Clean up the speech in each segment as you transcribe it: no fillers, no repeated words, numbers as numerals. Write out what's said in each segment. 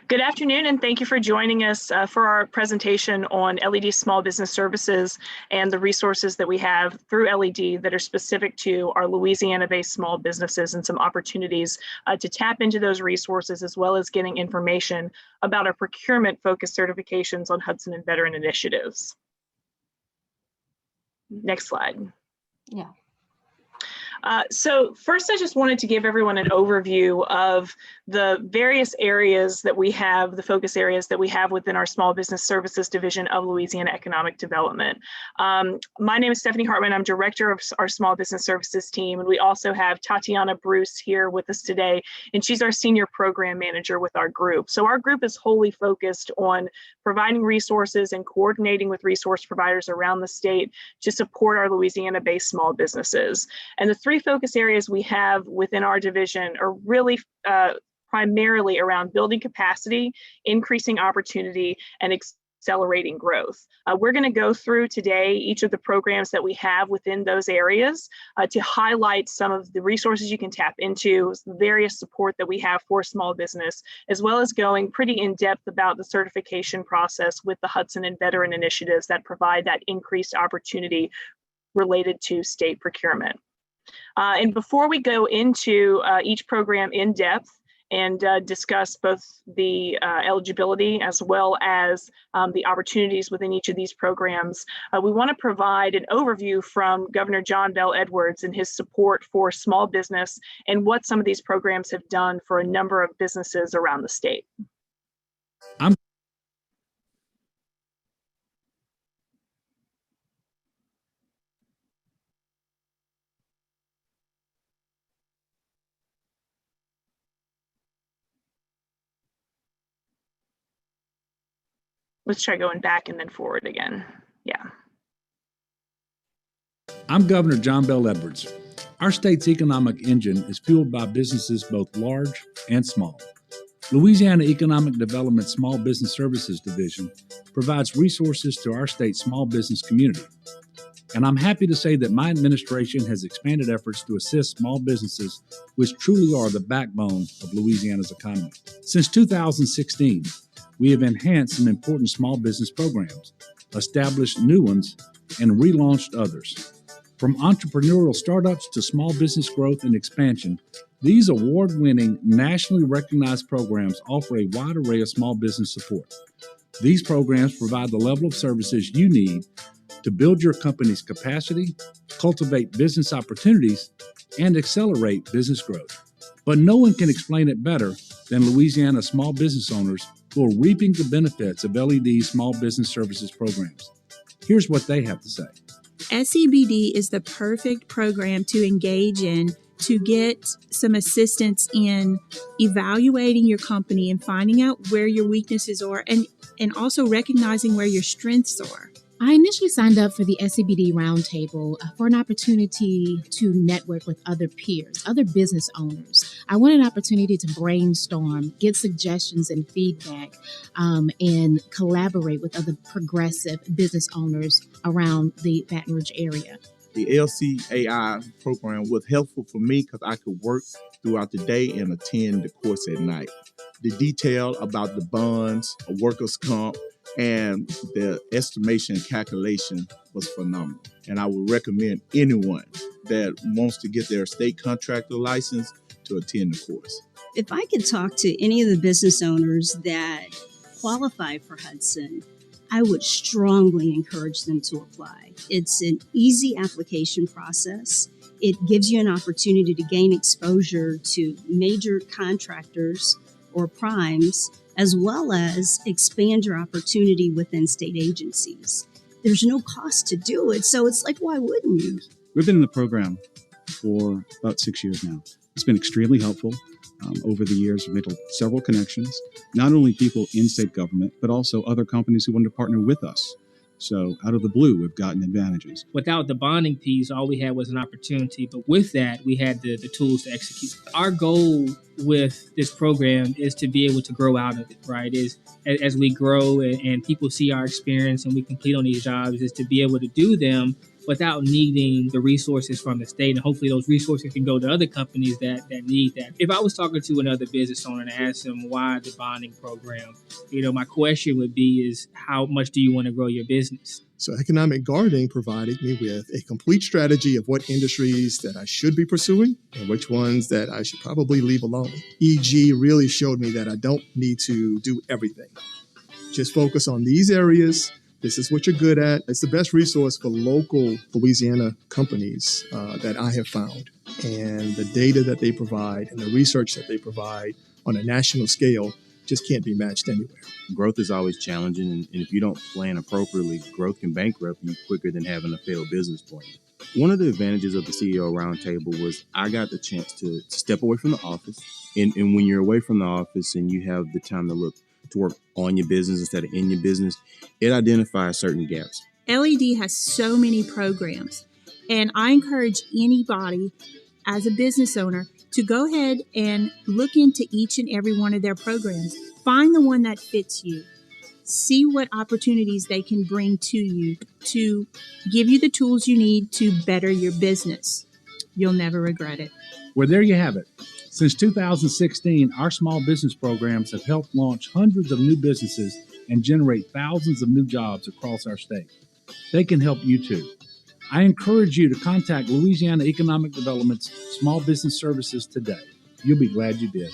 Good afternoon, and thank you for joining us for our presentation on LED small business services and the resources that we have through LED that are specific to our Louisiana-based small businesses and some opportunities to tap into those resources, as well as getting information about our procurement-focused certifications on Hudson and veteran initiatives. Next slide. Yeah. So first, I just wanted to give everyone an overview of the various areas that we have, the focus areas that we have within our Small Business Services Division of Louisiana Economic Development. My name is Stephanie Hartman. I'm director of our Small Business Services team, and we also have Tatiana Bruce here with us today, and she's our senior program manager with our group. So our group is wholly focused on providing resources and coordinating with resource providers around the state to support our Louisiana-based small businesses. And the three focus areas we have within our division are really primarily around building capacity, increasing opportunity, and accelerating growth. We're going to go through today each of the programs that we have within those areas to highlight some of the resources you can tap into, various support that we have for small business, as well as going pretty in depth about the certification process with the Hudson and veteran initiatives that provide that increased opportunity related to state procurement. And before we go into each program in depth and discuss both the eligibility as well as the opportunities within each of these programs, we want to provide an overview from Governor John Bel Edwards and his support for small business and what some of these programs have done for a number of businesses around the state. Let's try going back and then forward again. Yeah. I'm Governor John Bel Edwards. Our state's economic engine is fueled by businesses both large and small. Louisiana Economic Development Small Business Services Division provides resources to our state's small business community. And I'm happy to say that my administration has expanded efforts to assist small businesses, which truly are the backbone of Louisiana's economy. Since 2016, we have enhanced some important small business programs, established new ones, and relaunched others. From entrepreneurial startups to small business growth and expansion, these award-winning, nationally recognized programs offer a wide array of small business support. These programs provide the level of services you need to build your company's capacity, cultivate business opportunities, and accelerate business growth. But no one can explain it better than Louisiana small business owners who are reaping the benefits of LED small business services programs. Here's what they have to say. SEBD is the perfect program to engage in to get some assistance in evaluating your company and finding out where your weaknesses are and also recognizing where your strengths are. I initially signed up for the SEBD Roundtable for an opportunity to network with other peers, other business owners. I wanted an opportunity to brainstorm, get suggestions and feedback, and collaborate with other progressive business owners around the Baton Rouge area. The LCAI program was helpful for me because I could work throughout the day and attend the course at night. The detail about the bonds, workers' comp, and the estimation calculation was phenomenal. And I would recommend anyone that wants to get their state contractor license to attend the course. If I could talk to any of the business owners that qualify for Hudson, I would strongly encourage them to apply. It's an easy application process. It gives you an opportunity to gain exposure to major contractors or primes, as well as expand your opportunity within state agencies. There's no cost to do it, so it's like, why wouldn't you? We've been in the program for about 6 years now. It's been extremely helpful. Over the years, we've made several connections, not only people in state government, but also other companies who wanted to partner with us. So out of the blue, we've gotten advantages. Without the bonding piece, all we had was an opportunity. But with that, we had the tools to execute. Our goal with this program is to be able to grow out of it, right? Is as we grow and people see our experience and we complete on these jobs, is to be able to do them without needing the resources from the state. And hopefully those resources can go to other companies that need that. If I was talking to another business owner and asked them why the bonding program, my question would be is how much do you want to grow your business? So economic gardening provided me with a complete strategy of what industries that I should be pursuing and which ones that I should probably leave alone. EG really showed me that I don't need to do everything. Just focus on these areas. This is what you're good at. It's the best resource for local Louisiana companies that I have found. And the data that they provide and the research that they provide on a national scale just can't be matched anywhere. Growth is always challenging, and if you don't plan appropriately, growth can bankrupt you quicker than having a failed business plan. One of the advantages of the CEO Roundtable was I got the chance to step away from the office. And when you're away from the office and you have the time to work on your business instead of in your business, it identifies certain gaps. LED has so many programs, and I encourage anybody as a business owner to go ahead and look into each and every one of their programs. Find the one that fits you. See what opportunities they can bring to you to give you the tools you need to better your business. You'll never regret it. Well, there you have it. Since 2016, our small business programs have helped launch hundreds of new businesses and generate thousands of new jobs across our state. They can help you too. I encourage you to contact Louisiana Economic Development's Small Business Services today. You'll be glad you did.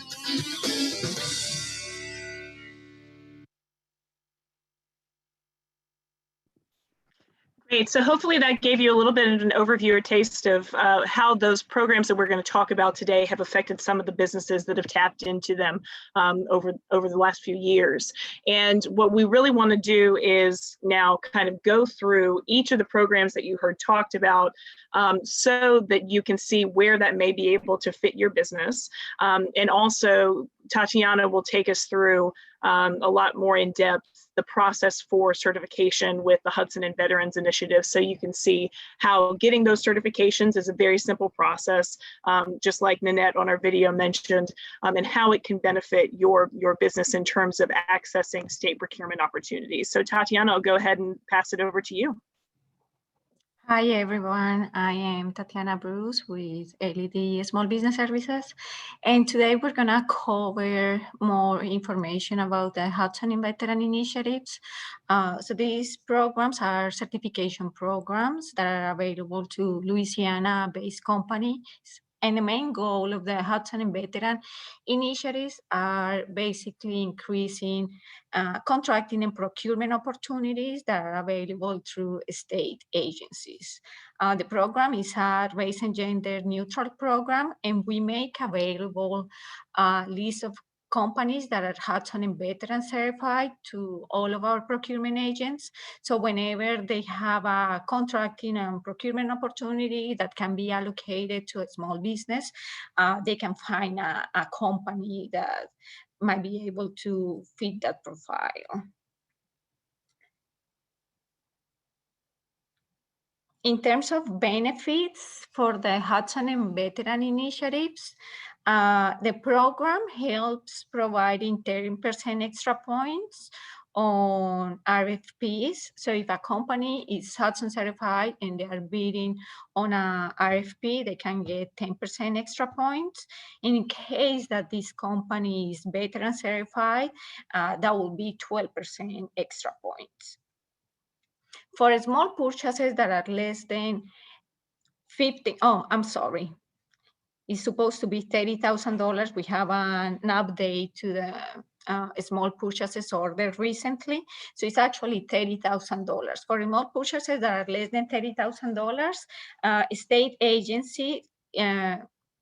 Great. So hopefully that gave you a little bit of an overview or taste of how those programs that we're going to talk about today have affected some of the businesses that have tapped into them over the last few years. And what we really want to do is now kind of go through each of the programs that you heard talked about so that you can see where that may be able to fit your business. And also, Tatiana will take us through a lot more in depth the process for certification with the Hudson and Veterans Initiative. So you can see how getting those certifications is a very simple process, just like Nanette on our video mentioned, and how it can benefit your business in terms of accessing state procurement opportunities. So Tatiana, I'll go ahead and pass it over to you. Hi everyone, I am Tatiana Bruce with LED Small Business Services, and today we're gonna cover more information about the HUDSON and Veteran Initiatives. So these programs are certification programs that are available to Louisiana-based companies. And the main goal of the HUDSON and Veteran Initiatives are basically increasing contracting and procurement opportunities that are available through state agencies. The program is a race and gender neutral program, and we make available a list of companies that are HUDSON and Veteran certified to all of our procurement agents. So whenever they have a contracting and procurement opportunity that can be allocated to a small business, they can find a company that might be able to fit that profile. In terms of benefits for the HUDSON and Veteran Initiatives, the program helps providing 10% extra points on RFPs. So if a company is HUDSON certified and they are bidding on a RFP, they can get 10% extra points. In case that this company is veteran certified, that will be 12% extra points. For small purchases that are less than it's supposed to be $30,000. We have an update to the small purchases order recently. So it's actually $30,000. For small purchases that are less than $30,000, state agency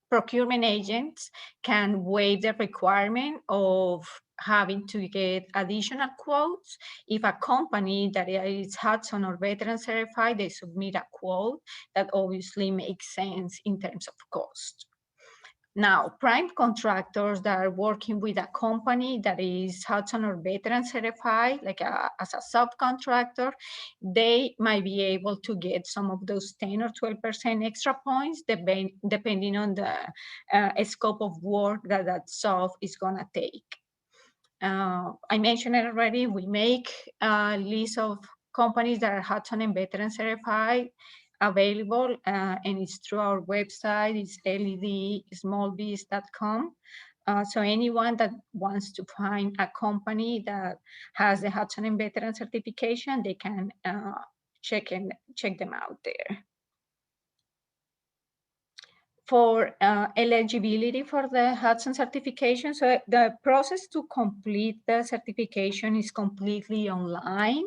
procurement agents can waive the requirement of having to get additional quotes. If a company that is HUDSON or veteran certified, they submit a quote that obviously makes sense in terms of cost. Now, prime contractors that are working with a company that is HUDSON or veteran certified, like as a subcontractor, they might be able to get some of those 10 or 12% extra points, depending on the scope of work that sub is gonna take. I mentioned it already, we make a list of companies that are HUDSON and veteran certified available, and it's through our website. It's ledsmallbiz.com. So anyone that wants to find a company that has the Hudson and Veteran certification, they can check them out there. For eligibility for the Hudson certification, so the process to complete the certification is completely online.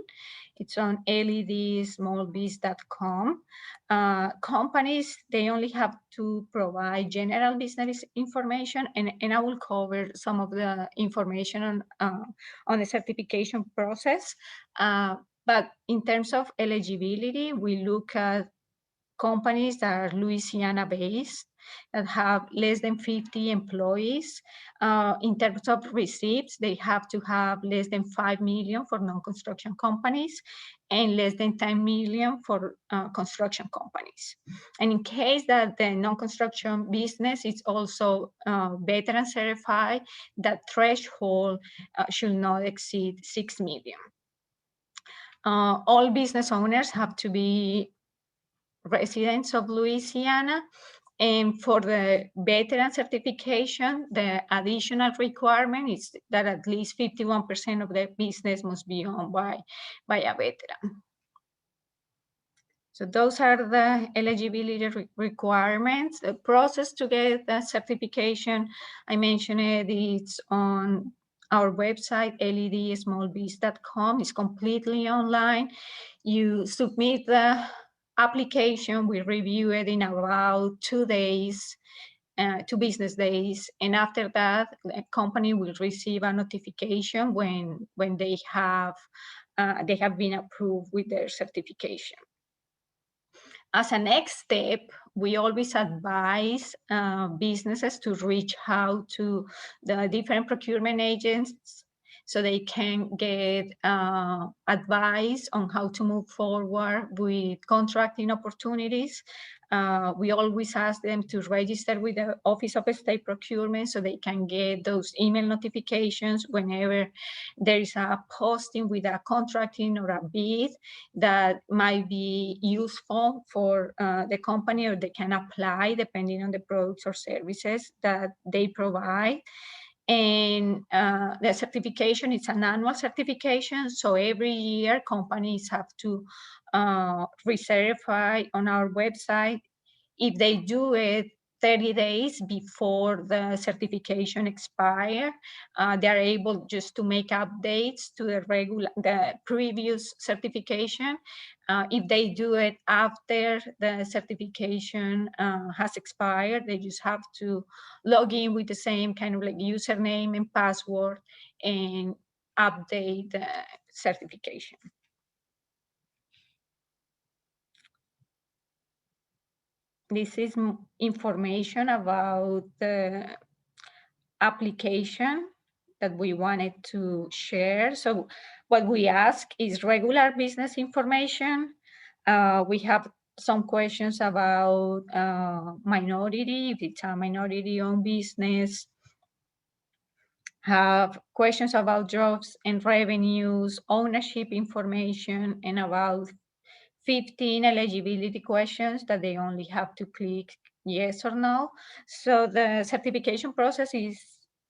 It's on ledsmallbiz.com. Companies, they only have to provide general business information, and I will cover some of the information on the certification process. But in terms of eligibility, we look at companies that are Louisiana based, that have less than 50 employees. In terms of receipts, they have to have less than 5 million for non-construction companies and less than 10 million for construction companies. And in case that the non-construction business is also veteran certified, that threshold should not exceed 6 million. All business owners have to be residents of Louisiana. And for the veteran certification, the additional requirement is that at least 51% of the business must be owned by a veteran. So those are the eligibility requirements. The process to get the certification, I mentioned it's on our website, ledsmallbiz.com. It's completely online. You submit the application, we review it in about 2 days, 2 business days, and after that, the company will receive a notification when they have been approved with their certification. As a next step, we always advise businesses to reach out to the different procurement agents so they can get advice on how to move forward with contracting opportunities. We always ask them to register with the Office of State Procurement so they can get those email notifications whenever there is a posting with a contracting or a bid that might be useful for the company, or they can apply depending on the products or services that they provide. And the certification, it's an annual certification. So every year companies have to recertify on our website. If they do it 30 days before the certification expire, they're able just to make updates to the previous certification. If they do it after the certification has expired, they just have to log in with the same kind of like username and password and update the certification. This is information about the application that we wanted to share. So what we ask is regular business information. We have some questions about minority, if it's a minority-owned business. Have questions about jobs and revenues, ownership information, and about 15 eligibility questions that they only have to click yes or no. So the certification process is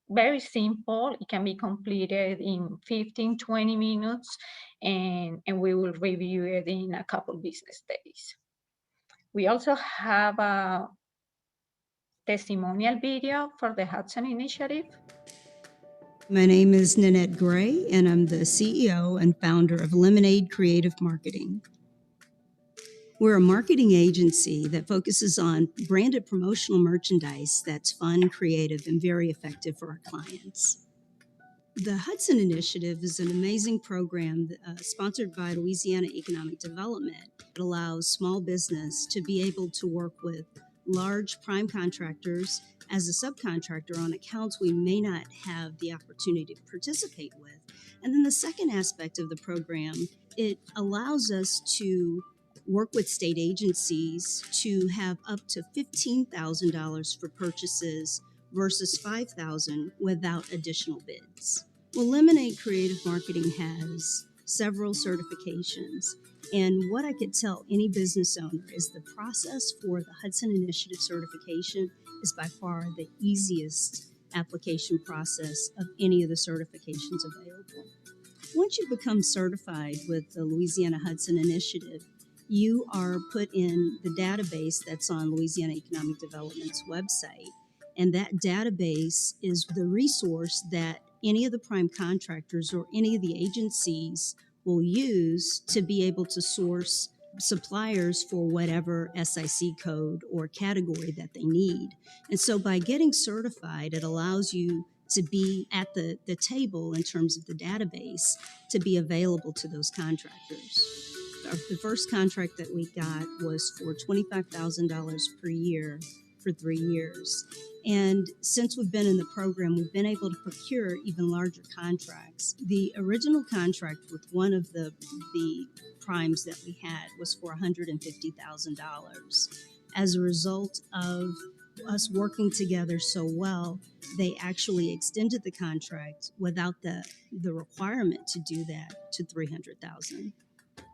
very simple. It can be completed in 15, 20 minutes, and we will review it in a couple business days. We also have a testimonial video for the Hudson Initiative. My name is Nanette Gray, and I'm the CEO and founder of Lemonade Creative Marketing. We're a marketing agency that focuses on branded promotional merchandise that's fun, creative, and very effective for our clients. The Hudson Initiative is an amazing program sponsored by Louisiana Economic Development. It allows small business to be able to work with large prime contractors as a subcontractor on accounts we may not have the opportunity to participate with. And then the second aspect of the program, it allows us to work with state agencies to have up to $15,000 for purchases versus $5,000 without additional bids. Well, Lemonade Creative Marketing has several certifications. And what I could tell any business owner is the process for the Hudson Initiative certification is by far the easiest application process of any of the certifications available. Once you become certified with the Louisiana Hudson Initiative, you are put in the database that's on Louisiana Economic Development's website. And that database is the resource that any of the prime contractors or any of the agencies will use to be able to source suppliers for whatever SIC code or category that they need. And so by getting certified, it allows you to be at the table in terms of the database to be available to those contractors. The first contract that we got was for $25,000 per year for 3 years. And since we've been in the program, we've been able to procure even larger contracts. The original contract with one of the primes that we had was for $150,000. As a result of us working together so well, they actually extended the contract without the requirement to do that to $300,000.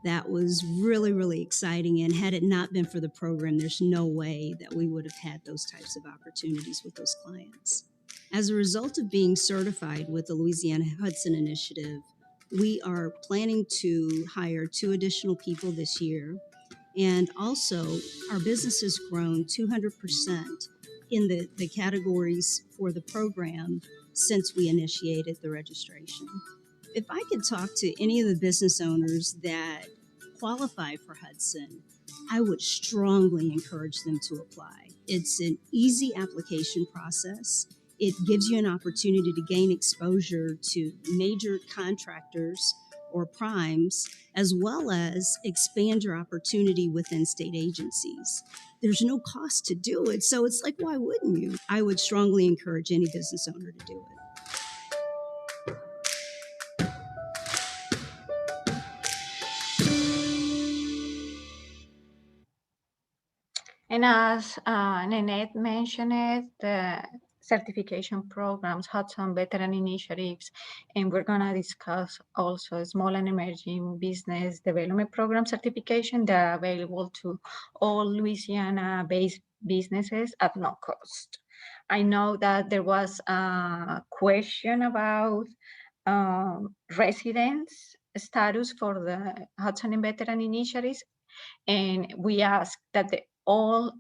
That was really, really exciting. And had it not been for the program, there's no way that we would have had those types of opportunities with those clients. As a result of being certified with the Louisiana Hudson Initiative, we are planning to hire 2 additional people this year. And also, our business has grown 200% in the categories for the program since we initiated the registration. If I could talk to any of the business owners that qualify for Hudson, I would strongly encourage them to apply. It's an easy application process. It gives you an opportunity to gain exposure to major contractors or primes, as well as expand your opportunity within state agencies. There's no cost to do it, so it's like, why wouldn't you? I would strongly encourage any business owner to do it. And as Nanette mentioned, the certification programs, HUDSON Veteran Initiatives, and we're going to discuss also Small and Emerging Business Development Program certification that are available to all Louisiana-based businesses at no cost. I know that there was a question about residence status for the HUDSON and Veteran Initiatives, and we ask that all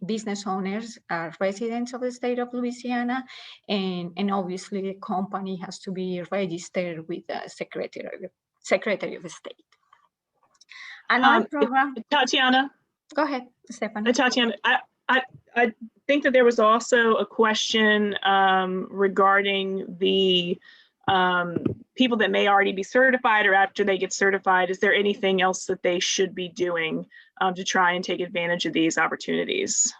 business owners are residents of the state of Louisiana, and obviously the company has to be registered with the Secretary of State. Another program. Tatiana. Go ahead, Stephanie. Tatiana, I think that there was also a question regarding the people that may already be certified or after they get certified. Is there anything else that they should be doing to try and take advantage of these opportunities?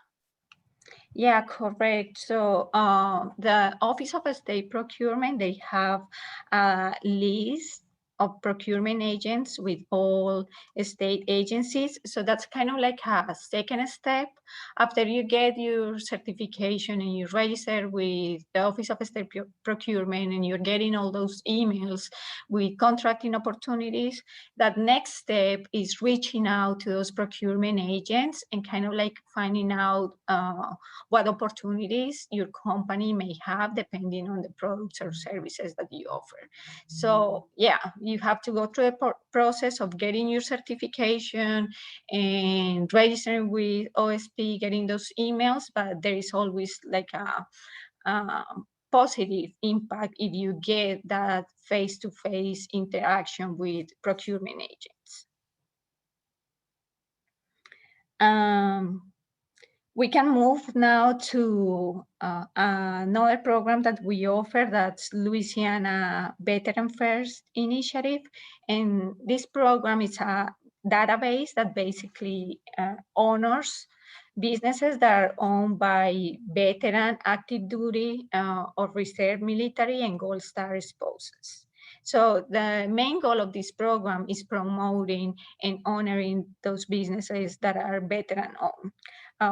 Yeah, correct. So the Office of State Procurement, they have a list of procurement agents with all state agencies. So that's kind of like a second step. After you get your certification and you register with the Office of State Procurement and you're getting all those emails with contracting opportunities, that next step is reaching out to those procurement agents and kind of like finding out what opportunities your company may have depending on the products or services that you offer. So yeah, you have to go through the process of getting your certification and registering with OSP, getting those emails, but there is always like a positive impact if you get that face-to-face interaction with procurement agents. We can move now to another program that we offer, that's Louisiana Veteran First Initiative. And this program is a database that basically honors businesses that are owned by veteran, active duty, or reserve military and Gold Star spouses. So the main goal of this program is promoting and honoring those businesses that are veteran-owned.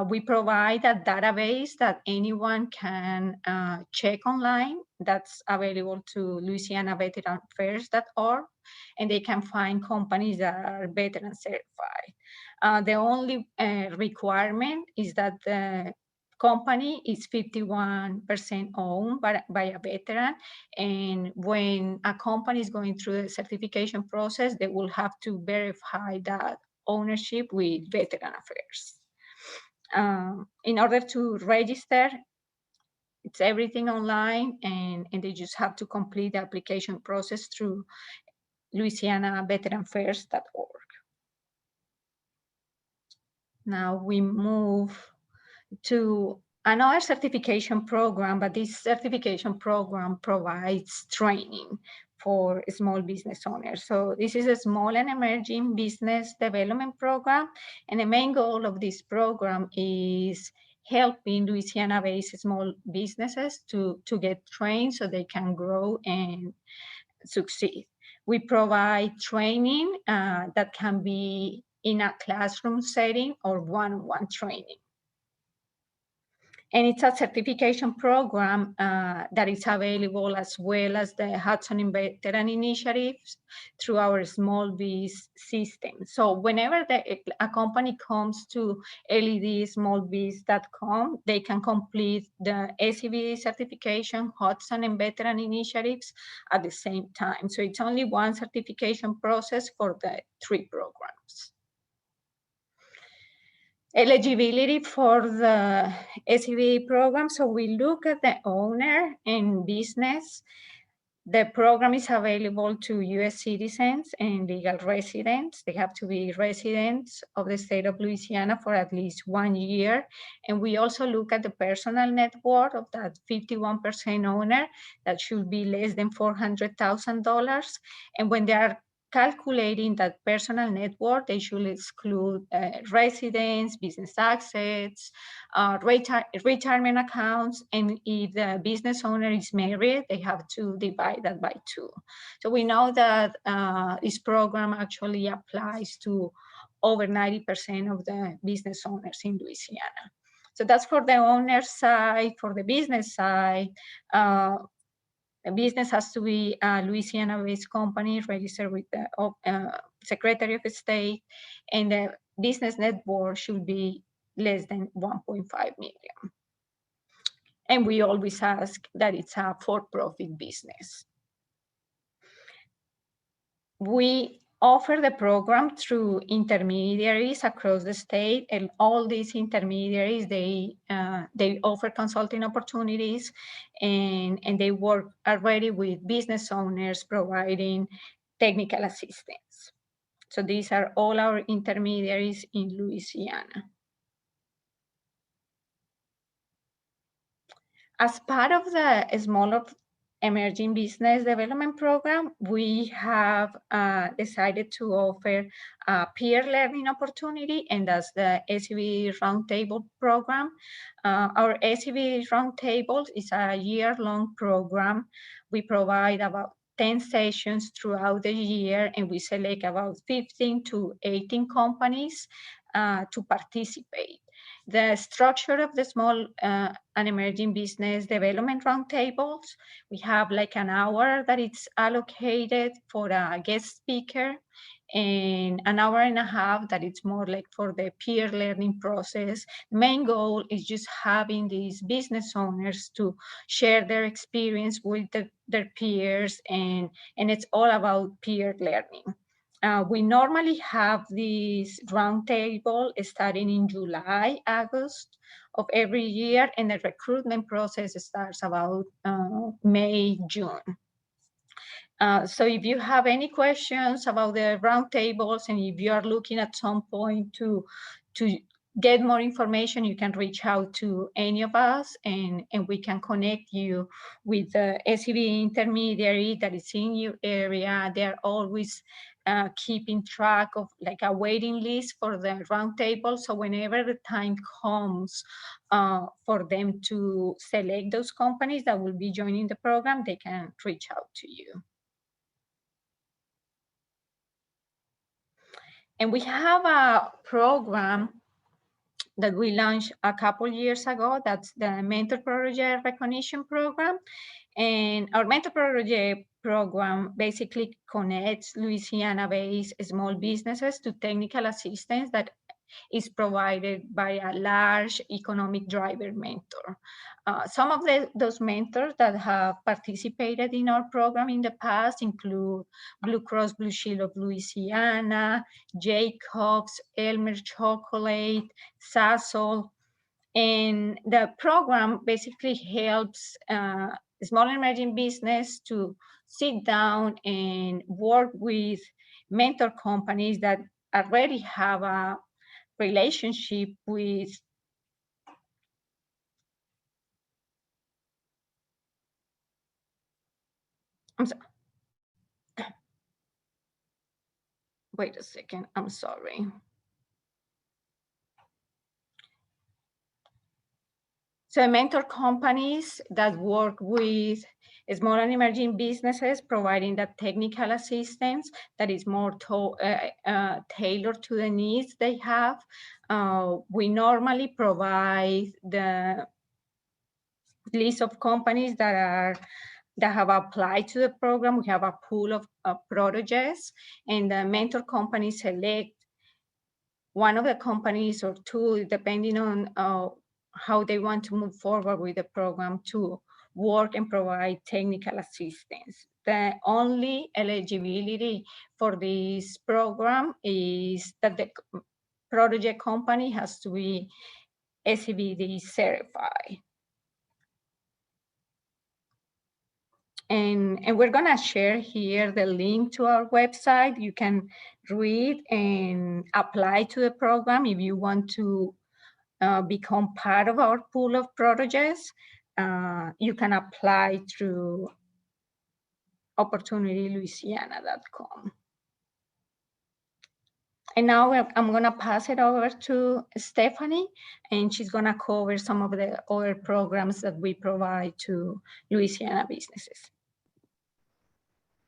We provide a database that anyone can check online that's available to LouisianaVeteranAffairs.org, and they can find companies that are veteran certified. The only requirement is that the company is 51% owned by a veteran, and when a company is going through the certification process, they will have to verify that ownership with Veteran Affairs. In order to register, it's everything online, and they just have to complete the application process through LouisianaVeteranAffairs.org. Now we move to another certification program, but this certification program provides training for small business owners. So this is a small and emerging business development program, and the main goal of this program is helping Louisiana-based small businesses to get trained so they can grow and succeed. We provide training that can be in a classroom setting or one-on-one training. And it's a certification program that is available as well as the HUDSON and Veteran initiatives through our small biz system. So whenever a company comes to ledsmallbiz.com, they can complete the SEBD certification, HUDSON and Veteran initiatives at the same time. So it's only one certification process for the 3 programs. Eligibility for the SEBD program. So we look at the owner and business. The program is available to US citizens and legal residents. They have to be residents of the state of Louisiana for at least 1 year. And we also look at the personal net worth of that 51% owner. That should be less than $400,000. And when they are calculating that personal net worth, they should exclude residence, business assets, retirement accounts, and if the business owner is married, they have to divide that by 2. So we know that this program actually applies to over 90% of the business owners in Louisiana. So that's for the owner side. For the business side, a business has to be a Louisiana-based company registered with the Secretary of State, and the business net worth should be less than 1.5 million. And we always ask that it's a for-profit business. We offer the program through intermediaries across the state, and all these intermediaries, they offer consulting opportunities, and they work already with business owners providing technical assistance. So these are all our intermediaries in Louisiana. As part of the smaller emerging business development program, we have decided to offer a peer learning opportunity, and that's the SEBD Roundtable program. Our SEBD Roundtable is a year-long program. We provide about 10 sessions throughout the year, and we select about 15 to 18 companies to participate. The structure of the small and emerging business development roundtables, we have like an hour that it's allocated for a guest speaker, and an hour and a half that it's more like for the peer learning process. Main goal is just having these business owners to share their experience with their peers, and it's all about peer learning. We normally have this roundtable starting in July, August of every year, and the recruitment process starts about May, June. So if you have any questions about the roundtables, and if you are looking at some point to get more information, you can reach out to any of us, and we can connect you with the SEBD intermediary that is in your area. They're always keeping track of like a waiting list for the roundtable. So whenever the time comes for them to select those companies that will be joining the program, they can reach out to you. And we have a program that we launched a couple years ago. That's the Mentor Protégé Recognition Program. And our Mentor Protégé program basically connects Louisiana-based small businesses to technical assistance that is provided by a large economic driver mentor. Some of those mentors that have participated in our program in the past include Blue Cross Blue Shield of Louisiana, Jacobs, Elmer Chocolate, Sasol. And the program basically helps small and emerging business to sit down and work with mentor companies that already have a relationship with wait a second, I'm sorry. So mentor companies that work with small and emerging businesses, providing that technical assistance that is more tailored to the needs they have. We normally provide the list of companies that have applied to the program. We have a pool of proteges, and the mentor companies select one of the companies or two, depending on how they want to move forward with the program, to work and provide technical assistance. The only eligibility for this program is that the protege company has to be SEBD certified. And we're gonna share here the link to our website. You can read and apply to the program if you want to become part of our pool of proteges. You can apply through OPPORUNITIESlouisiana.com. And now I'm gonna pass it over to Stephanie, and she's gonna cover some of the other programs that we provide to Louisiana businesses.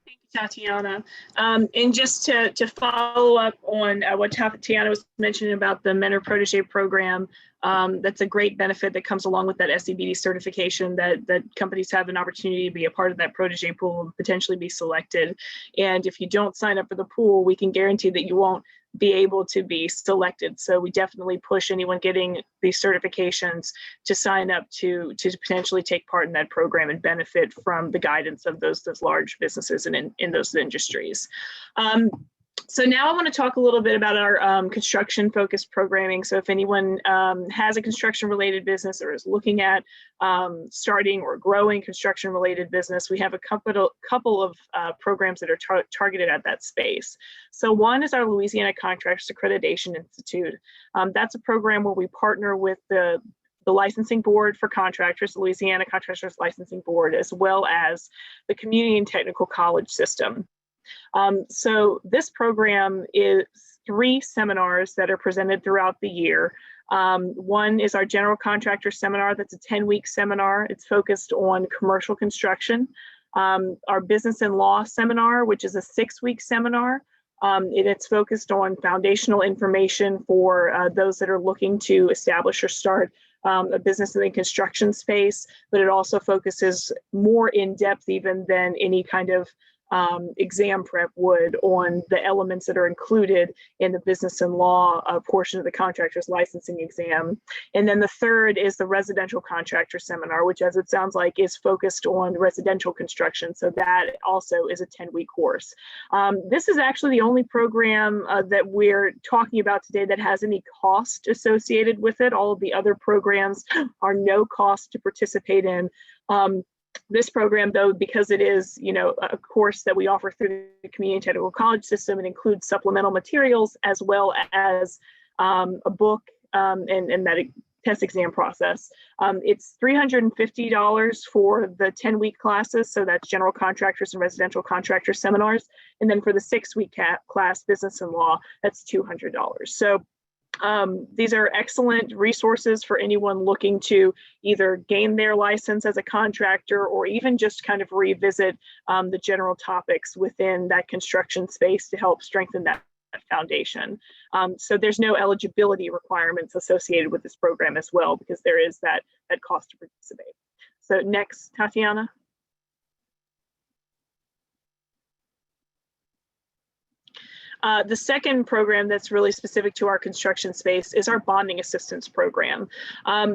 Thank you, Tatiana. And just to follow up on what Tatiana was mentioning about the Mentor Protégé program, that's a great benefit that comes along with that SEBD certification, that companies have an opportunity to be a part of that protégé pool and potentially be selected. And if you don't sign up for the pool, we can guarantee that you won't be able to be selected. So we definitely push anyone getting these certifications to sign up to potentially take part in that program and benefit from the guidance of those large businesses and in those industries. So now I want to talk a little bit about our construction-focused programming. So if anyone has a construction-related business or is looking at starting or growing construction-related business, we have a couple of programs that are targeted at that space. So one is our Louisiana Contractors Accreditation Institute. That's a program where we partner with the licensing board for contractors, the Louisiana Contractors Licensing Board, as well as the community and technical college system. So this program is 3 seminars that are presented throughout the year. One is our general contractor seminar. That's a 10-week seminar. It's focused on commercial construction. Our business and law seminar, which is a 6-week seminar. It's focused on foundational information for those that are looking to establish or start a business in the construction space, but it also focuses more in depth even than any kind of exam prep would on the elements that are included in the business and law portion of the contractor's licensing exam. And then the third is the residential contractor seminar, which, as it sounds like, is focused on residential construction. So that also is a 10-week course. This is actually the only program that we're talking about today that has any cost associated with it. All of the other programs are no cost to participate in. This program, though, because it is, a course that we offer through the community and technical college system, it includes supplemental materials as well as a book and that test exam process. It's $350 for the 10-week classes, so that's general contractors and residential contractor seminars. And then for the 6-week class, business and law, that's $200. So these are excellent resources for anyone looking to either gain their license as a contractor or even just kind of revisit the general topics within that construction space to help strengthen that foundation. So there's no eligibility requirements associated with this program as well, because there is that cost to participate. So next, Tatiana. The second program that's really specific to our construction space is our bonding assistance program.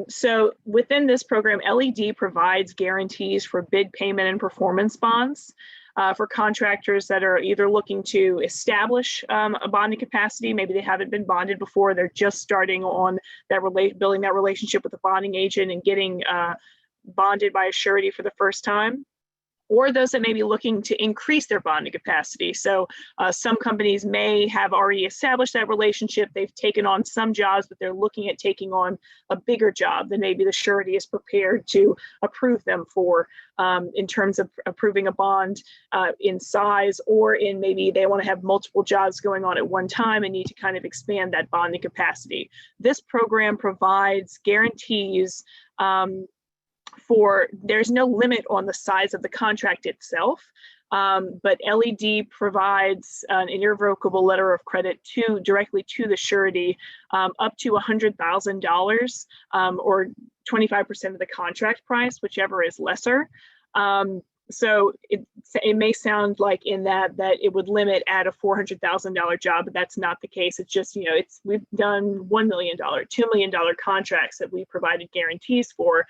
So within this program, LED provides guarantees for bid payment and performance bonds for contractors that are either looking to establish a bonding capacity. Maybe they haven't been bonded before, they're just starting on that building that relationship with the bonding agent and getting bonded by a surety for the first time. Or those that may be looking to increase their bonding capacity. So some companies may have already established that relationship. They've taken on some jobs, but they're looking at taking on a bigger job than maybe the surety is prepared to approve them for, in terms of approving a bond in size, or in maybe they want to have multiple jobs going on at one time and need to kind of expand that bonding capacity. This program provides guarantees there's no limit on the size of the contract itself, but LED provides an irrevocable letter of credit directly to the surety up to $100,000 or 25% of the contract price, whichever is lesser. So it may sound like in that it would limit at a $400,000 job, but that's not the case. It's just, we've done $1 million, $2 million contracts that we provided guarantees for.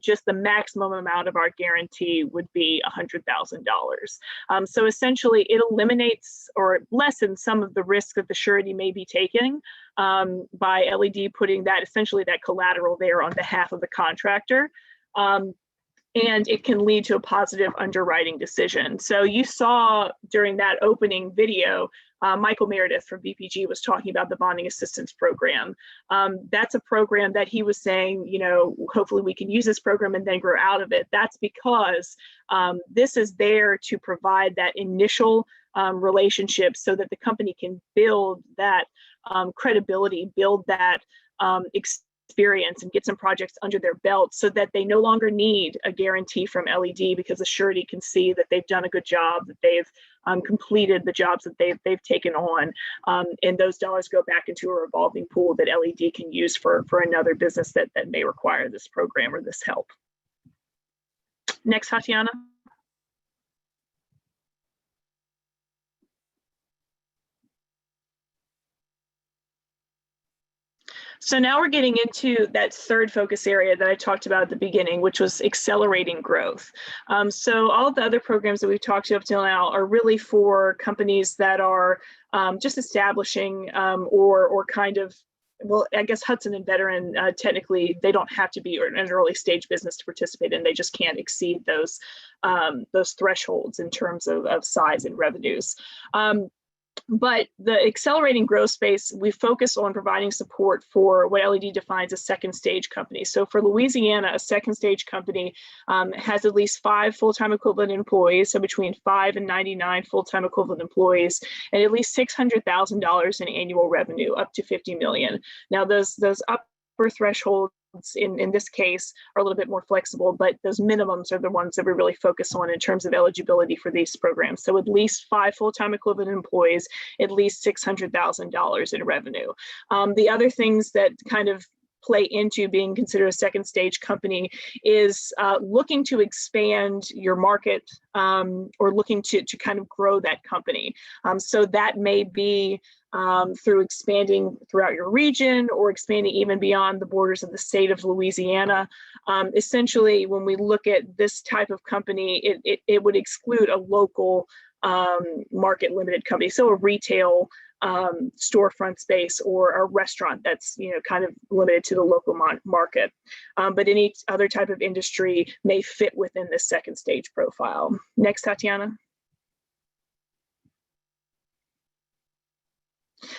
Just the maximum amount of our guarantee would be $100,000. So essentially it eliminates or lessens some of the risk that the surety may be taking by LED putting essentially that collateral there on behalf of the contractor. And it can lead to a positive underwriting decision. So you saw during that opening video, Michael Meredith from BPG was talking about the bonding assistance program. That's a program that he was saying, hopefully we can use this program and then grow out of it. That's because this is there to provide that initial relationship so that the company can build that credibility, build that experience and get some projects under their belt so that they no longer need a guarantee from LED, because the surety can see that they've done a good job, that they've completed the jobs that they've taken on, and those dollars go back into a revolving pool that LED can use for another business that may require this program or this help. Next, Tatiana. So now we're getting into that third focus area that I talked about at the beginning, which was accelerating growth. So all of the other programs that we've talked to up till now are really for companies that are just establishing or kind of, well, I guess Hudson and Veteran, technically, they don't have to be an early stage business to participate in. They just can't exceed those thresholds in terms of size and revenues. But the accelerating growth space, we focus on providing support for what LED defines as second stage companies. So for Louisiana, a second stage company has at least 5 full-time equivalent employees, so between 5 and 99 full-time equivalent employees, and at least $600,000 in annual revenue, up to $50 million. Now those upper thresholds in this case are a little bit more flexible, but those minimums are the ones that we really focus on in terms of eligibility for these programs. So at least 5 full-time equivalent employees, at least $600,000 in revenue. The other things that kind of play into being considered a second stage company is looking to expand your market or looking to kind of grow that company. So that may be through expanding throughout your region or expanding even beyond the borders of the state of Louisiana. Essentially, when we look at this type of company, it would exclude a local market limited company, so a retail storefront space or a restaurant that's kind of limited to the local market. But any other type of industry may fit within this second stage profile. Next, Tatiana.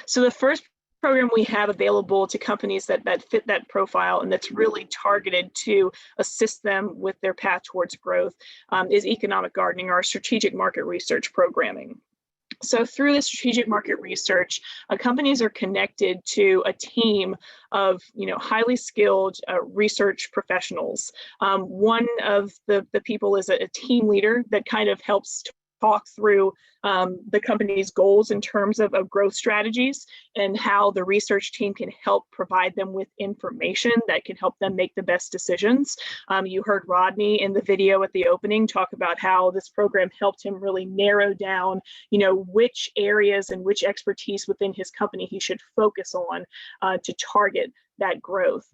So the first program we have available to companies that fit that profile and that's really targeted to assist them with their path towards growth is economic gardening, our strategic market research programming. So through the strategic market research, companies are connected to a team of highly skilled research professionals. One of the people is a team leader that kind of helps talk through the company's goals in terms of growth strategies and how the research team can help provide them with information that can help them make the best decisions. You heard Rodney in the video at the opening talk about how this program helped him really narrow down, which areas and which expertise within his company he should focus on to target that growth.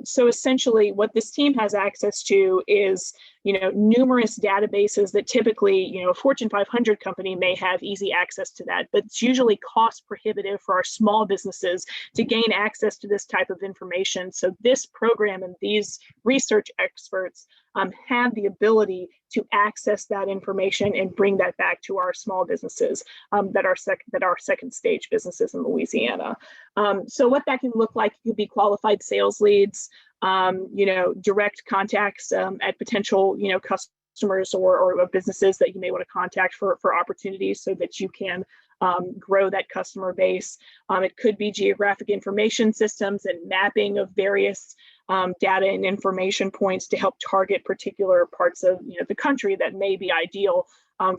So essentially what this team has access to is, numerous databases that typically, a Fortune 500 company may have easy access to that, but it's usually cost prohibitive for our small businesses to gain access to this type of information. So this program and these research experts have the ability to access that information and bring that back to our small businesses that are second stage businesses in Louisiana. So what that can look like could be qualified sales leads, direct contacts at potential, customers or businesses that you may want to contact for opportunities so that you can grow that customer base. It could be geographic information systems and mapping of various data and information points to help target particular parts of the country that may be ideal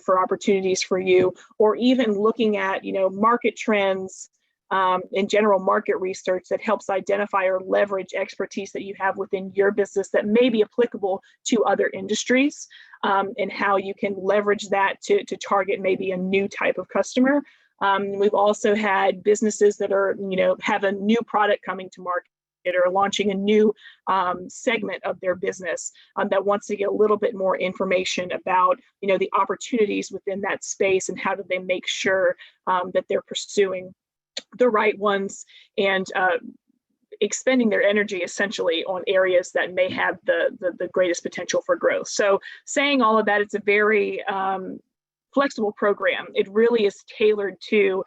for opportunities for you, or even looking at market trends and general market research that helps identify or leverage expertise that you have within your business that may be applicable to other industries, and how you can leverage that to target maybe a new type of customer. We've also had businesses that are, have a new product coming to market or launching a new segment of their business that wants to get a little bit more information about, the opportunities within that space and how do they make sure that they're pursuing the right ones and expending their energy essentially on areas that may have the greatest potential for growth. So saying all of that, it's a very flexible program. It really is tailored to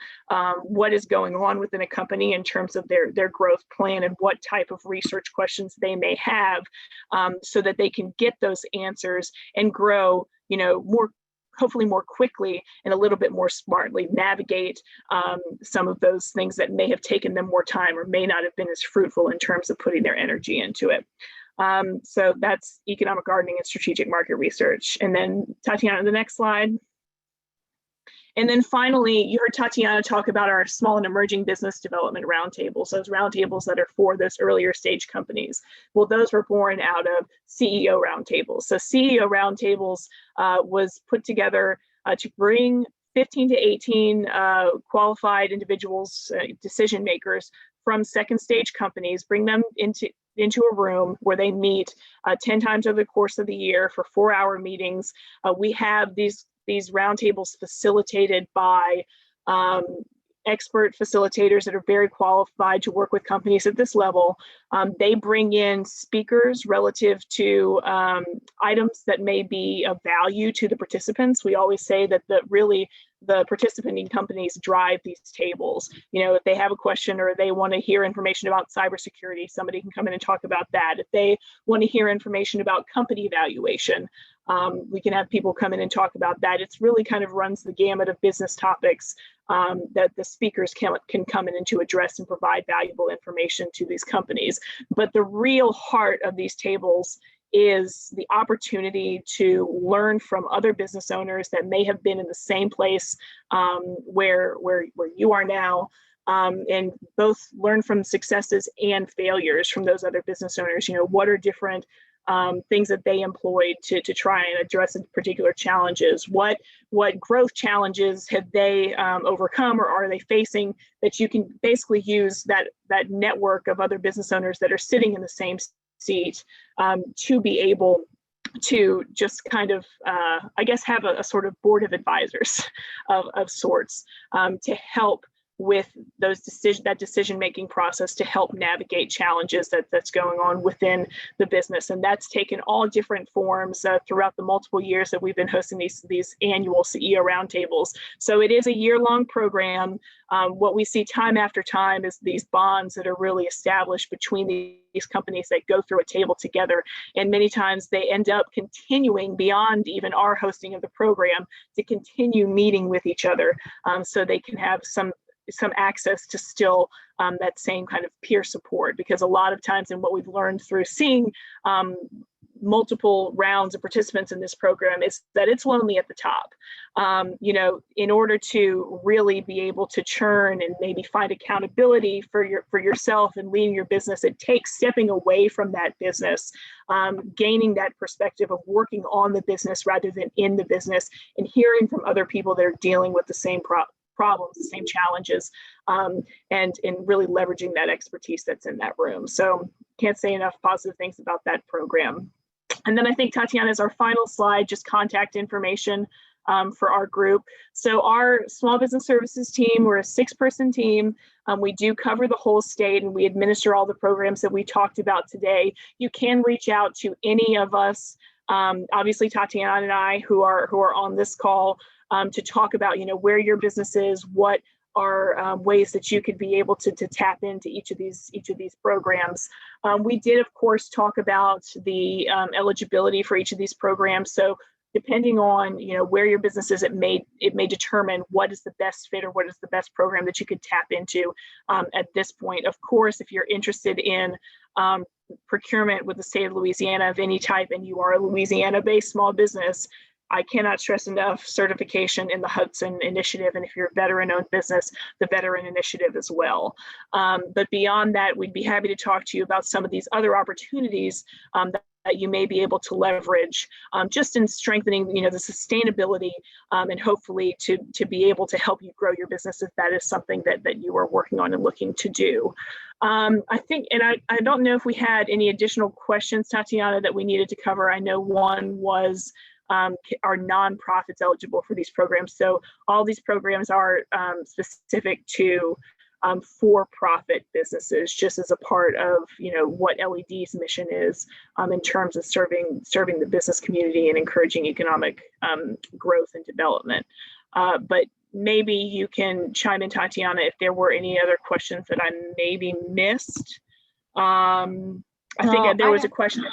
what is going on within a company in terms of their growth plan and what type of research questions they may have, so that they can get those answers and grow, hopefully more quickly and a little bit more smartly navigate some of those things that may have taken them more time or may not have been as fruitful in terms of putting their energy into it. So that's economic gardening and strategic market research. And then Tatiana, the next slide. And then finally, you heard Tatiana talk about our small and emerging business development roundtables, those roundtables that are for those earlier stage companies. Well, those were born out of CEO roundtables. So CEO roundtables was put together to bring 15 to 18 qualified individuals, decision makers from second stage companies, bring them into a room where they meet 10 times over the course of the year for 4-hour meetings. We have these roundtables facilitated by expert facilitators that are very qualified to work with companies at this level. They bring in speakers relative to items that may be of value to the participants. We always say that the participating companies drive these tables. If they have a question or they want to hear information about cybersecurity, somebody can come in and talk about that. If they want to hear information about company valuation, we can have people come in and talk about that. It's really kind of runs the gamut of business topics that the speakers can come in and to address and provide valuable information to these companies. But the real heart of these tables is the opportunity to learn from other business owners that may have been in the same place where you are now, and both learn from successes and failures from those other business owners. What are different things that they employed to try and address particular challenges? What growth challenges have they overcome or are they facing that you can basically use that network of other business owners that are sitting in the same seat to be able to just kind of, have a sort of board of advisors of sorts to help with that decision-making process to help navigate challenges that's going on within the business. And that's taken all different forms throughout the multiple years that we've been hosting these annual CEO roundtables. So it is a year-long program. What we see time after time is these bonds that are really established between these companies that go through a table together. And many times they end up continuing beyond even our hosting of the program to continue meeting with each other, so they can have some access to still that same kind of peer support, because a lot of times, and what we've learned through seeing multiple rounds of participants in this program is that it's lonely at the top. You know, in order to really be able to churn and maybe find accountability for yourself and leading your business, it takes stepping away from that business, gaining that perspective of working on the business rather than in the business, and hearing from other people that are dealing with the same problems, the same challenges, and really leveraging that expertise that's in that room. So can't say enough positive things about that program. And then I think, Tatiana, is our final slide, just contact information for our group. So our small business services team, we're a 6-person team. We do cover the whole state, and we administer all the programs that we talked about today. You can reach out to any of us, obviously Tatiana and I, who are on this call, to talk about, you know, where your business is, what are ways that you could be able to tap into each of these programs. We did, of course, talk about the eligibility for each of these programs. So depending on, you know, where your business is, it may determine what is the best fit or what is the best program that you could tap into at this point. Of course, if you're interested in procurement with the state of Louisiana of any type, and you are a Louisiana-based small business, I cannot stress enough certification in the HUDSON initiative. And if you're a veteran-owned business, the veteran initiative as well. But beyond that, we'd be happy to talk to you about some of these other opportunities that you may be able to leverage, just in strengthening, you know, the sustainability, and hopefully to be able to help you grow your business if that is something that you are working on and looking to do. I think, and I don't know if we had any additional questions, Tatiana, that we needed to cover. I know one was, are nonprofits eligible for these programs? So all these programs are specific to for-profit businesses, just as a part of, you know, what LED's mission is in terms of serving the business community and encouraging economic growth and development. But maybe you can chime in, Tatiana, if there were any other questions that I maybe missed. I think there was a question.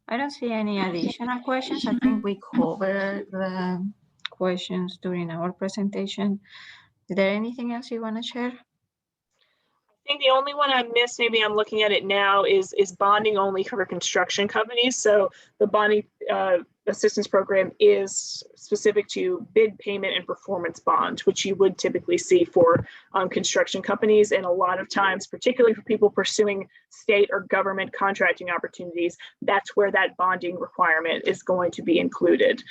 I don't see any additional questions. I think we covered the questions during our presentation. Is there anything else you want to share? I think the only one I missed, maybe I'm looking at it now, is bonding only for construction companies. So the bonding assistance program is specific to bid payment and performance bond, which you would typically see for construction companies. And a lot of times, particularly for people pursuing state or government contracting opportunities, that's where that bonding requirement is going to be included.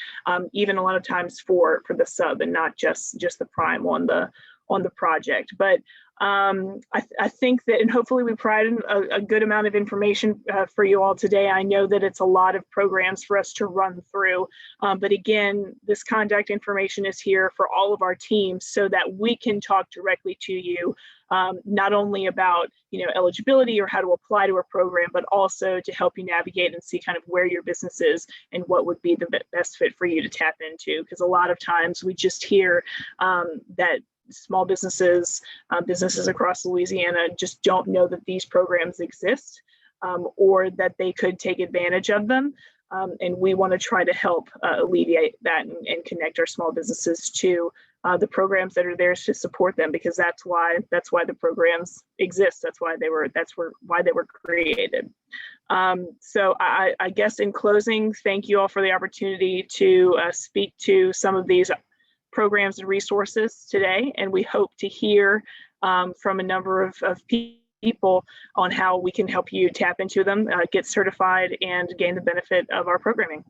Even a lot of times for the sub and not just the prime on the project. But I think that, and hopefully we provided a good amount of information for you all today. I know that it's a lot of programs for us to run through, but again, this contact information is here for all of our teams so that we can talk directly to you, not only about, you know, eligibility or how to apply to a program, but also to help you navigate and see kind of where your business is and what would be the best fit for you to tap into. Because a lot of times we just hear that small businesses, businesses across Louisiana just don't know that these programs exist, or that they could take advantage of them. And we want to try to help alleviate that and connect our small businesses to the programs that are there to support them, because that's why the programs exist. That's why they were created. So I guess in closing, thank you all for the opportunity to speak to some of these programs and resources today, and we hope to hear from a number of people on how we can help you tap into them, get certified, and gain the benefit of our programming.